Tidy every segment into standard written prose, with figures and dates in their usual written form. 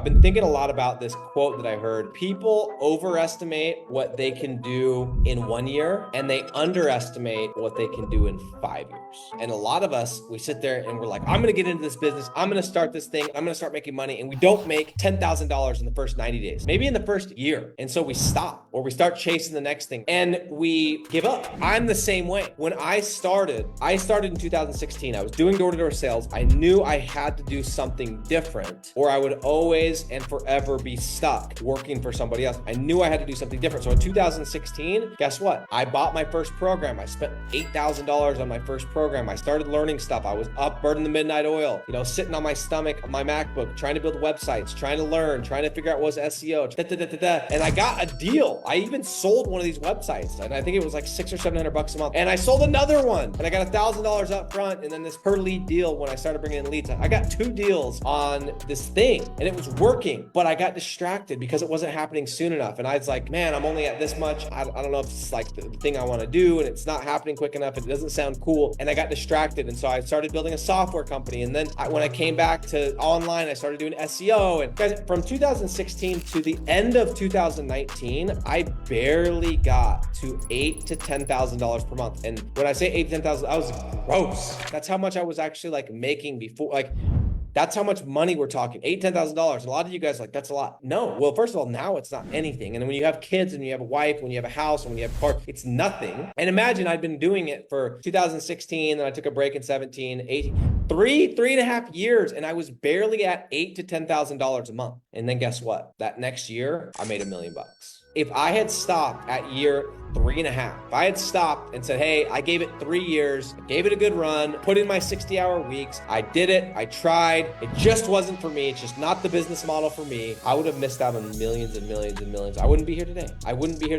been thinking a lot about this quote that I heard. People overestimate what they can do in 1 year, and they underestimate what they can do in 5 years. And a lot of us, we sit there and we're like, I'm going to get into this business. I'm going to start this thing. I'm going to start making money. And we don't make $10,000 in the first 90 days, maybe in the first year. And so we stop, or we start chasing the next thing and we give up. I'm the same way. When I started in 2016. I was doing door-to-door sales. I knew I had to do something different, or I would always and forever be stuck working for somebody else. I knew I had to do something different. So in 2016, guess what? I bought my first program. I spent $8,000 on my first program. I started learning stuff. I was up burning the midnight oil, sitting on my stomach on my MacBook, trying to build websites, trying to learn, trying to figure out what was SEO, and I got a deal. I even sold one of these websites, and I think it was like $600 or $700 a month. And I sold another one, and I got $1,000 up front, and then this per lead deal when I started bringing in leads. I got 2 deals on this thing, and it was working, but I got distracted because it wasn't happening soon enough. And I was like, man, I'm only at this much. I don't know if it's like the thing I want to do, and it's not happening quick enough. It doesn't sound cool. And I got distracted. And so I started building a software company. And then when I came back to online, I started doing SEO. And guys, from 2016 to the end of 2019, I barely got to $8,000 to $10,000 per month. And when I say $8,000 to $10,000, I was gross. That's how much I was actually like making before. That's how much money we're talking, $8,000 to $10,000. A lot of you guys are like, that's a lot. No, well, first of all, now it's not anything. And then when you have kids and you have a wife, when you have a house, and when you have a car, it's nothing. And imagine I'd been doing it for 2016, then I took a break in 17, 18, 3.5 years, and I was barely at $8,000 to $10,000 a month. And then guess what? That next year, I made $1 million. If I had stopped at year 3.5, if I had stopped and said, hey, I gave it 3 years, I gave it a good run, put in my 60-hour weeks, I did it, I tried, it just wasn't for me, it's just not the business model for me, I would have missed out on millions and millions and millions. I wouldn't be here today. I wouldn't be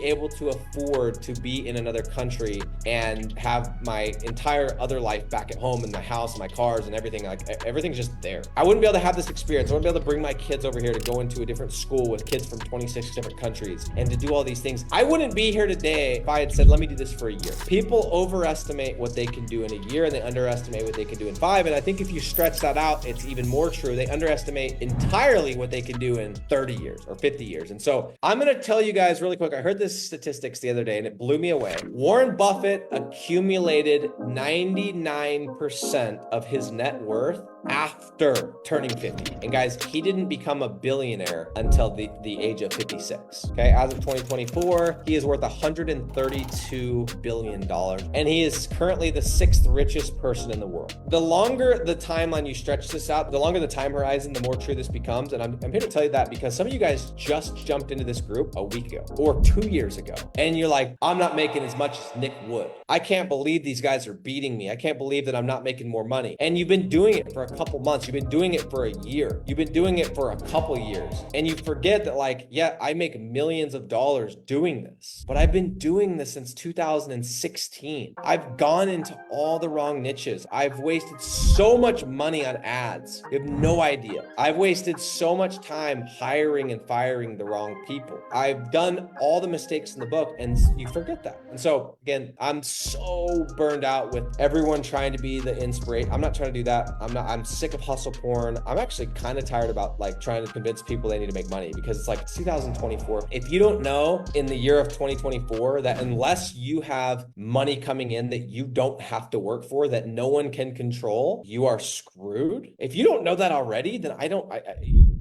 able to afford to be in another country and have my entire other life back at home in my house, my cars and everything. Like everything's just there. I wouldn't be able to have this experience. I wouldn't be able to bring my kids over here to go into a different school with kids from 26 different countries and to do all these things. I wouldn't be here today if I had said, let me do this for a year. People overestimate what they can do in a year and they underestimate what they can do in 5. And I think if you stretch that out, it's even more true. They underestimate entirely what they can do in 30 years or 50 years. And so I'm going to tell you guys really quick. I heard this statistics the other day and it blew me away. Warren Buffett accumulated 99% of his net worth after turning 50. And guys, he didn't become a billionaire until the age of 56. Okay, as of 2024, he is worth $132 billion. And he is currently the 6th richest person in the world. The longer the timeline you stretch this out, the longer the time horizon, the more true this becomes. And I'm here to tell you that because some of you guys just jumped into this group a week ago or 2 years ago. And you're like, I'm not making as much as Nick would. I can't believe these guys are beating me. I can't believe that I'm not making more money. And you've been doing it for a couple months. You've been doing it for a year. You've been doing it for a couple years. And you forget that yeah, I make millions of dollars doing this, but I've been doing this since 2016. I've gone into all the wrong niches. I've wasted so much money on ads. You have no idea. I've wasted so much time hiring and firing the wrong people. I've done all the mistakes in the book and you forget that. And so again, I'm so burned out with everyone trying to be the inspiration. I'm not trying to do that. I'm sick of hustle porn. I'm actually kind of tired about trying to convince people they need to make money because it's 2024. If you don't know in the year of 2024 that unless you have money coming in that you don't have to work for, that no one can control, you are screwed. If you don't know that already, then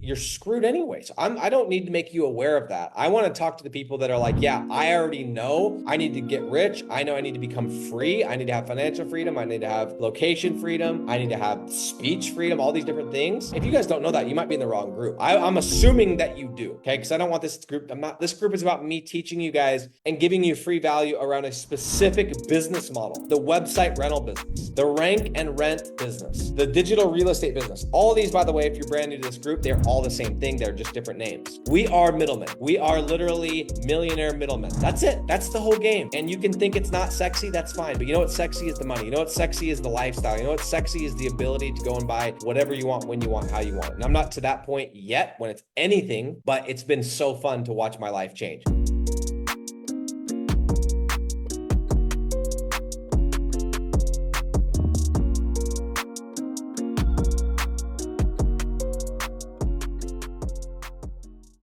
you're screwed anyway. So I don't need to make you aware of that. I want to talk to the people that are like, yeah, I already know I need to get rich. I know I need to become free. I need to have financial freedom. I need to have location freedom. I need to have speech freedom, all these different things. If you guys don't know that, you might be in the wrong group. I'm assuming that you do, okay? Because I don't want this group, this group is about me teaching you guys and giving you free value around a specific business model, the website rental business, the rank and rent business, the digital real estate business. All these, by the way, if you're brand new to this group, they're all the same thing. They're just different names. We are middlemen. We are literally millionaire middlemen. That's it. That's the whole game. And you can think it's not sexy. That's fine. But you know what's sexy is the money. You know what's sexy is the lifestyle. You know what's sexy is the ability to go and buy whatever you want, when you want, how you want. And I'm not to that point yet when it's anything, but it's been so fun to watch my life change.